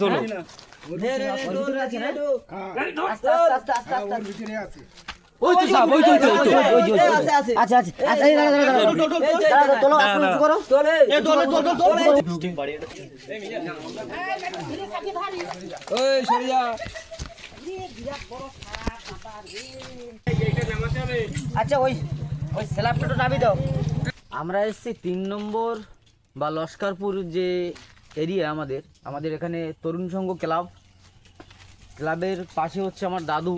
তোলো ওই তো সাপ ওই তো আচ্ছা আচ্ছা আচ্ছা এই দাঁড়া তোলো শুরু করো ওই সরিয়া আচ্ছা ওই ওই স্ল্যাবটা তো নামিয়ে দাও। আমরা এসেছি 3 নম্বর বা লস্করপুর যে এরিয়া আমাদের এখানে তরুণ সংঘ ক্লাবের পাশে হচ্ছে আমার দাদু।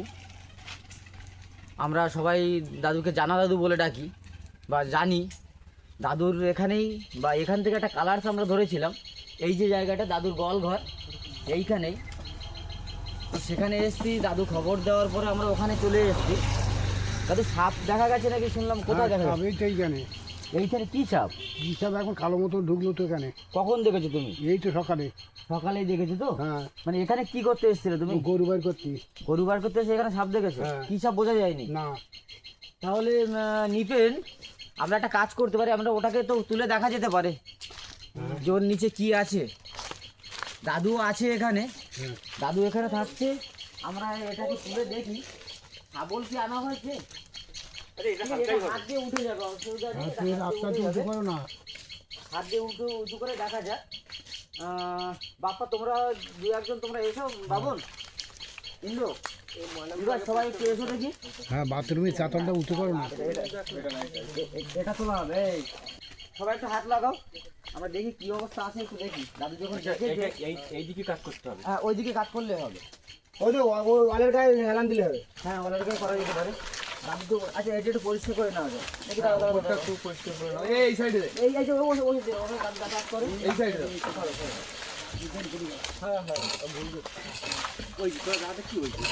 আমরা সবাই দাদুকে জানা দাদু বলে ডাকি বা জানি। দাদুর এখানেই বা এখান থেকে একটা কালার্স আমরা ধরেছিলাম, এই যে জায়গাটা দাদুর গোয়ালঘর এইখানেই। তো সেখানে এসেছি, দাদু খবর দেওয়ার পরে আমরা ওখানে চলে এসেছি। দাদু সাপ দেখা গেছে নাকি শুনলাম, কোথায় দেখা গেছে? এইখানে কি সাপ? এখন কালো মতো ঢুকলো তো এখানে। কখন দেখেছো তুমি? এই তো সকালেই দেখেছো তো? হ্যাঁ। মানে এখানে কি করতে এসেছিলে তুমি? গরু বার করতে। গরু বার করতে এসে এখানে সাপ দেখেছো? কি সাপ বোঝা যায়নি না। তাহলে নিপেন আমরা একটা কাজ করতে পারি, আমরা ওটাকে তো তুলে দেখা যেতে পারে যে ওর নিচে কি আছে। দাদু আছে এখানে, দাদু এখানে থাকছে, আমরা এটাকে তুলে দেখি। শাবল কি আনা হয়েছে? হাত দিয়ে উঠে যাবে, অসুবিধা নেই, হাত দিয়ে উঁচু করে দেখা যাক। বাপ্পা তোমরা দু একজন তোমরা এসো, বাবন ইন্দ্র সবাই একটু এসো দেখি। হ্যাঁ, বাথরুমের চাতালটা উঠে করো না। এটা তোলা হবে, সবাই একটু হাত লাগাও, আমরা দেখি কি অবস্থা আছে একটু দেখি। দাদু যখন এইদিকে কাজ করতে হবে। হ্যাঁ ওইদিকে কাজ করলে হবে। ওই তো ওয়ালের গায়ে হেলান দিলে হবে। হ্যাঁ ওয়ালের গায়ে করা যেতে পারে। দাদু তো আচ্ছা এটা একটু পরিষ্কার করে নেওয়া যায় নাকি? একটু পরিষ্কার করে নাও। এই সাইডে এই যে ওই কাজ করে এই সাইডে হ্যাঁ হ্যাঁ ওই দাদা কি হয়েছে?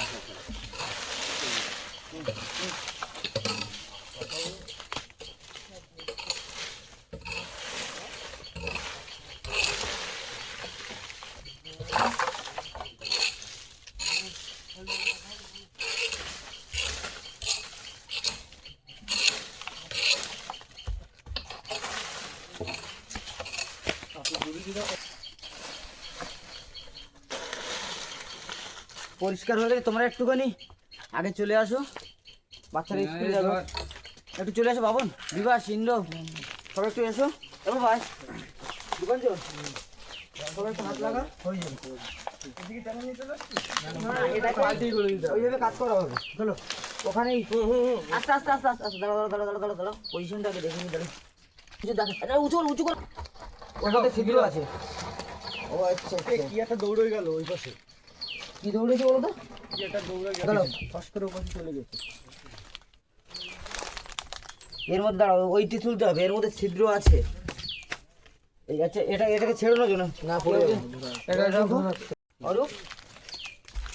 পরিষ্কার হয়ে গেলে তোমরা একটুখানি আগে চলে আসো, বাচ্চারা স্কুলে যাবে। একটু চলে আসো বাবন, বিভাস, ইন্দ্র সবাই একটু এসো। এবার ভাই দীপাঞ্জন সবাই একটু হাত লাগা। ওইভাবে কাজ করা হবে, চলো ওখানেই আস্তে আস্তে আস্তে আস্তে আস্তে দাঁড়াও পজিশনটাকে দেখে নি। দাঁড়াও কিছু দেখা উঁচু কর, ওটাতে ছিদ্র আছে। ও আচ্ছা কি একটা দৌড়ে গেল ওই পাশে। কি দৌড়েছে বলো তো? কি একটা দৌড়ে গেল, ফাঁস করে ওই পাশে চলে গেছে। এর মধ্যে দাঁড়াও, ওইটি তুলতে হবে, এর মধ্যে ছিদ্র আছে। এই আচ্ছা এটাকে ছেড়ো না না পড়ে এটা রাখো। অরূপ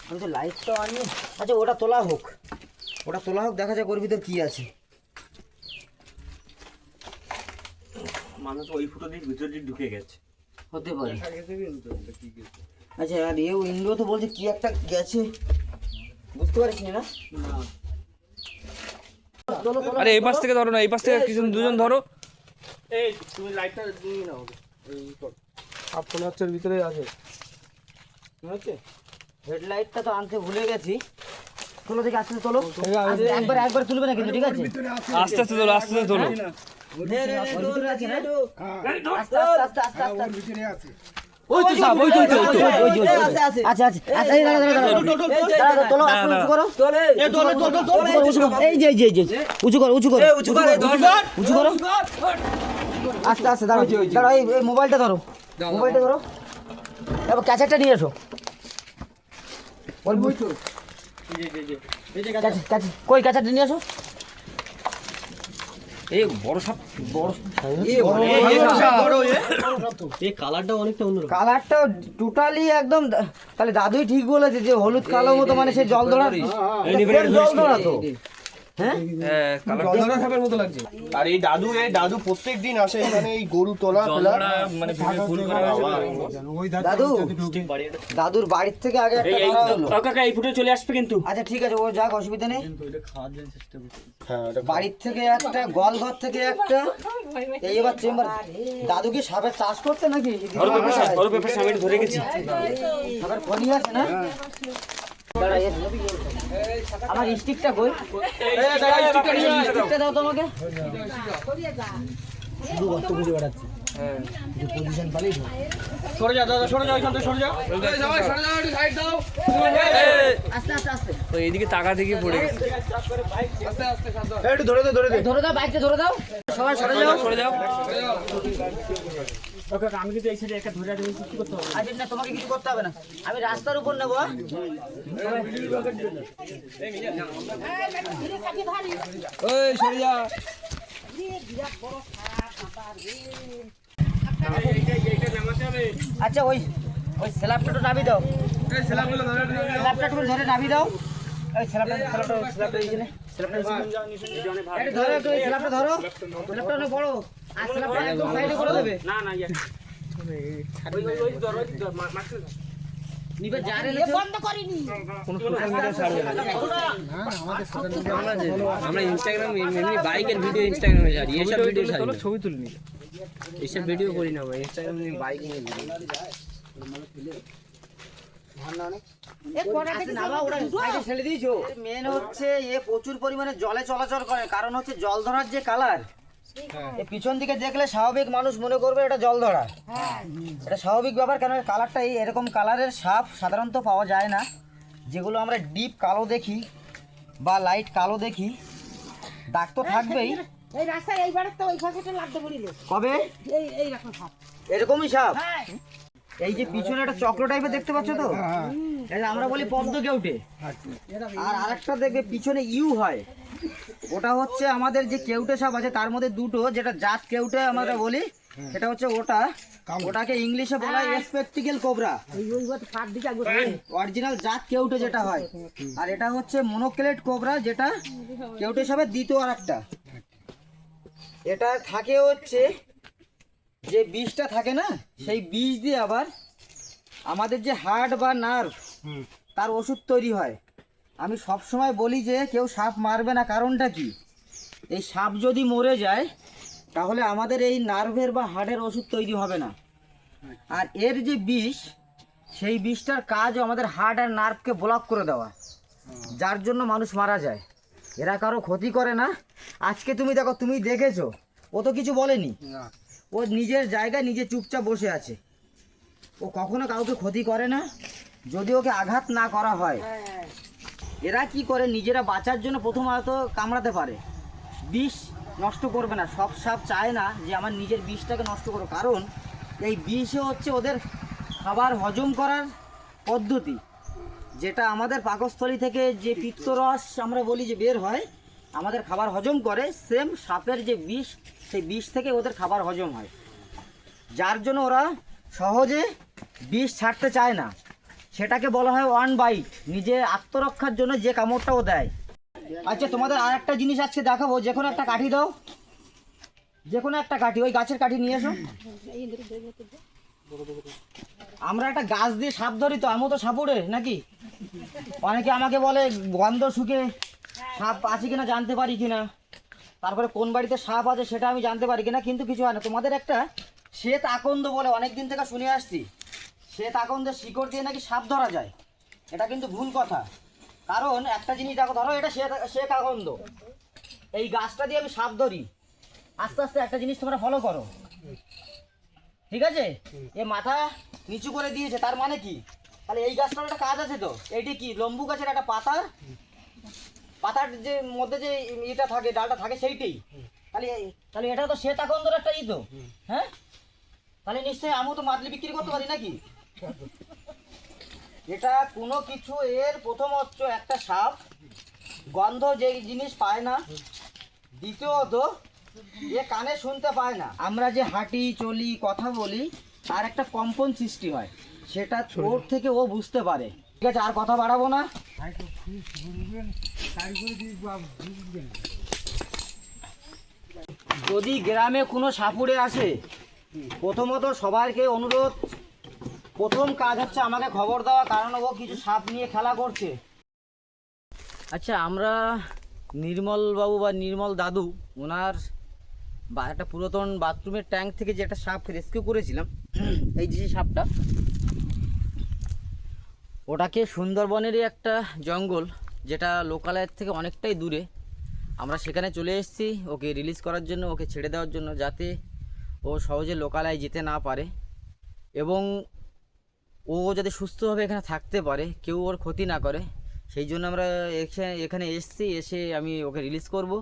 আমি তো লাইটটা আনি। আচ্ছা ওটা তোলা হোক, দেখা যাক ওর ভিতর কি আছে। মানুষ ওই ফুটো দিয়ে ভিতর দিয়ে ঢুকে গেছে, হতে পারে। আচ্ছা আর এ ইন্দ্র তো বলছে কি একটা গেছে, বুঝতে পারিস না? আরে এই পাশ থেকে ধরো না, এই পাশ থেকে কিছু দুজন ধরো। এই তুমি লাইটটা দিয়ে নাও। এই সাপ মনে হচ্ছে ভিতরে আছে, মনে হচ্ছে। হেডলাইটটা তো আনতে ভুলে গেছি। তোলো দেখি, আস্তে তোলো, একবার তুলবে না কিন্তু, ঠিক আছে? আস্তে আস্তে তোলো, আস্তে আস্তে তোলো। ওই তো সাপ, ওই তো আচ্ছা আচ্ছা আচ্ছা দাঁড়া তোলো, উঁচু করো, এই যে উঁচু করো আস্তে আস্তে। দাঁড়াও এই মোবাইলটা ধরো, এবার ক্যাচেটটা নিয়ে এসো। কই ক্যাচেটটা নিয়ে এসো। এই বড় সাপ, এই কালারটা অনেকটা অন্যরকম। কালারটা টোটালি একদম, তাহলে দাদুই ঠিক বলেছে যে হলুদ কালো মতো, মানে সে জল ধরা তো হ্যাঁ জলধরা সাপের মতো লাগছে। আর এই দাদু প্রত্যেক দিন আসে এখানে এই গরু তোলা ফেলা মানে ভুল করে দাদু দাদুর বাড়ির থেকে আগে একটা ধরা হলো। কাকা এই ফুটে চলে আসবে কিন্তু। আচ্ছা ঠিক আছে, ও যাক, অসুবিধা নেই। হ্যাঁ বাড়ির থেকে একটা, গোয়ালঘর থেকে একটা, এই এবার চেম্বার। দাদু কি সাপের চাষ করতে নাকি? সামনে ধরে গেছি। সাপের খনি আছে না? দাঁড়া, আমার স্টিকটা কই? স্টিকটা দাও তোমাকে। শুধু গর্ত খুঁজে বেড়াচ্ছে। পজিশন পালেই তো। সরে যা দাদা, সরে যা, এখান থেকে সরে যা। আস্তে আস্তে আস্তে তো এইদিকে তাকা থেকে পড়ে গেছে। একটু ধরে দে, ধরে দে। ধরে দাও, বাইকটা ধরে দাও, সবাই সরে যাও। সরে যাও। আমি কিন্তু এই সাইডে একটা ধরে দেবো, কি করতে হবে? আজ না, তোমাকে কিছু করতে হবে না, আমি রাস্তার উপর নেবো। ওই সরে যা। আচ্ছা, ওই ওই স্ল্যাবটা একটু নাবি দাও, স্ল্যাবটা একটু ধরে নাবি দাও। ওই স্ল্যাবটা এইখানে, স্ল্যাবটা একটু ধরো, একটু এই স্ল্যাবটা ধরো। স্ল্যাবটা অনেক বড়, আর স্ল্যাবটা একদম সাইডে করে দেবে। না না নিবে জারে লেছো বন্ধ করিনি। কোনো সোশ্যাল মিডিয়া ছাড়বে না। আমরা ইনস্টাগ্রাম এমনি বাইকের ভিডিও ইনস্টাগ্রামে ছাড়ি, এইসব ভিডিও ছাড়ি না। ছবি তুলনি, এইসব ভিডিও করি না আমরা ইনস্টাগ্রামে বাইকিং এর ভিডিও। মেন হচ্ছে এ প্রচুর পরিমাণে জলে চলাচল করে, কারণ হচ্ছে জল ধরার যে কালার, পিছন দিকে দেখলে স্বাভাবিক মানুষ মনে করবে এটা জল ধরা। এটা স্বাভাবিক ব্যাপার, কারণ কালারটা এই এরকম কালারের সাপ সাধারণত পাওয়া যায় না। যেগুলো আমরা ডিপ কালো দেখি বা লাইট কালো দেখি, দাগ তো থাকবেই। এই রাস্তায় এইবারে তো ওই পাশেটা লাগতে পড়িল। কবে এই রকম সাপ। এরকমই সাপ। এই যে পিছনে একটা চক্র টাইপের দেখতে পাচ্ছ তো, এটা আমরা বলি পদ্ম কেউটে। আর আরেকটা দেখবে পিছনে ইউ হয়, ওটা হচ্ছে আমাদের যে কেউটে সাপ আছে তার মধ্যে দুটো, যেটা জাত কেউটে আমরা বলি, সেটা হচ্ছে ওটাকে ইংলিশে বলা হয় স্পেকটিক্যাল কোবরা, অরিজিনাল জাত কেউটে যেটা হয়। আর এটা হচ্ছে মনোক্লেট কোবরা, যেটা কেউটে সাপের দ্বিতীয় আরেকটা। এটা থাকে হচ্ছে যে বিষটা থাকে না, সেই বিষ দিয়ে আবার আমাদের যে হার্ট বা নার্ভ, তার ওষুধ তৈরি হয়। আমি সব সময় বলি যে কেউ সাপ মারবে না, কারণটা কি? এই সাপ যদি মরে যায় তাহলে আমাদের এই নার্ভের বা হার্টের ওষুধ তৈরি হবে না। আর এর যে বিষ, সেই বিষটার কাজ আমাদের হার্ট আর নার্ভকে ব্লক করে দেওয়া, যার জন্য মানুষ মারা যায়। এরা কারো ক্ষতি করে না। আজকে তুমি দেখো, তুমি দেখেছো, ও তো কিছু বলেনি, ও নিজের জায়গায় নিজে চুপচাপ বসে আছে। ও কখনো কাউকে ক্ষতি করে না, যদি ওকে আঘাত না করা হয়। এরা কি করে, নিজেরা বাঁচার জন্য প্রথমত কামড়াতে পারে, বিষ নষ্ট করবে না। সব সাপ চায় না যে আমার নিজের বিষটাকে নষ্ট করো, কারণ এই বিষে হচ্ছে ওদের খাবার হজম করার পদ্ধতি, যেটা আমাদের পাকস্থলী থেকে যে পিত্তরস আমরা বলি যে বের হয়, আমাদের খাবার হজম করে, সেম সাপের যে বিষ, সেই বিষ থেকে ওদের খাবার হজম হয়। যার জন্য ওরা সহজে বিষ ছাড়তে চায় না। সেটাকে বলা হয় ওয়ান বাইট, নিজে আত্মরক্ষার জন্য যে কামড়টাও দেয়। আচ্ছা, তোমাদের আর একটা জিনিস আজকে দেখাবো। যে কোনো একটা কাঠি দাও, যে কোনো একটা কাঠি, ওই গাছের কাঠি নিয়ে এসো। আমরা একটা গাছ দিয়ে সাপ ধরি, তো আমিও তো সাপুড়ে নাকি। অনেকে আমাকে বলে গন্ধ শুকে সাপ আছে কিনা জানতে পারি কিনা, তারপরে কোন বাড়িতে সাপ আছে সেটা আমি জানতে পারি কিনা, কিন্তু কিছু হয় না। তোমাদের একটা শ্বেত আকন্দ বলে অনেক দিন থেকে শুনে আসছি, শ্বেত আকন্দের শিকড় দিয়ে নাকি সাপ ধরা যায়। এটা কিন্তু ভুল কথা, কারণ একটা জিনিস দেখো, ধরো এটা শ্বেত আকন্দ, এই গাছটা দিয়ে আমি সাপ ধরি। আস্তে আস্তে একটা জিনিস তোমরা ফলো করো, ঠিক আছে? এ মাথা নিচু করে দিয়েছে, তার মানে কি? তাহলে এই গাছটার একটা কাজ আছে তো। এইটি কি লম্বু গাছের একটা পাতার যে মধ্যে যে ইটা থাকে, ডালটা থাকে, সেইটাই। তাহলে এটা তো শ্বেত আকন্দর একটা তো, হ্যাঁ? তাহলে নিশ্চয়ই আমিও তো মাদলি বিক্রি করতে পারি নাকি? এটা কোনো কিছু, এর প্রথম হচ্ছে একটা সাপ গন্ধ যে জিনিস পায় না, দ্বিতীয়ত এ কানে শুনতে পায় না। আমরা যে হাঁটি চলি কথা বলি, তার একটা কম্পন সৃষ্টি হয়, সেটা ওর থেকে ও বুঝতে পারে। ঠিক আছে, আর কথা বাড়াবো না। যদি গ্রামে কোনো সাপুড়ে আসে, প্রথমত সবাইকে অনুরোধ, প্রথম কাজ হচ্ছে আমাকে খবর দেওয়া, কারণ ও কিছু সাপ নিয়ে খেলা করছে। আচ্ছা, আমরা নির্মল বাবু বা নির্মল দাদু ওনার একটা পুরাতন বাথরুমের ট্যাঙ্ক থেকে যে একটা সাপ রেস্কিউ করেছিলাম, এই যে সাপটা, ওটাকে সুন্দরবনেরই একটা জঙ্গল যেটা লোকালয়ের থেকে অনেকটাই দূরে, আমরা সেখানে চলে এসেছি ওকে রিলিজ করার জন্য, ওকে ছেড়ে দেওয়ার জন্য, যাতে ও সহজে লোকালয়ে যেতে না পারে এবং ও যাতে সুস্থভাবে এখানে থাকতে পারে, কেউ ওর ক্ষতি না করে। সেই জন্য আমরা এখানে এসেছি, এসে আমি ওকে রিলিজ করব।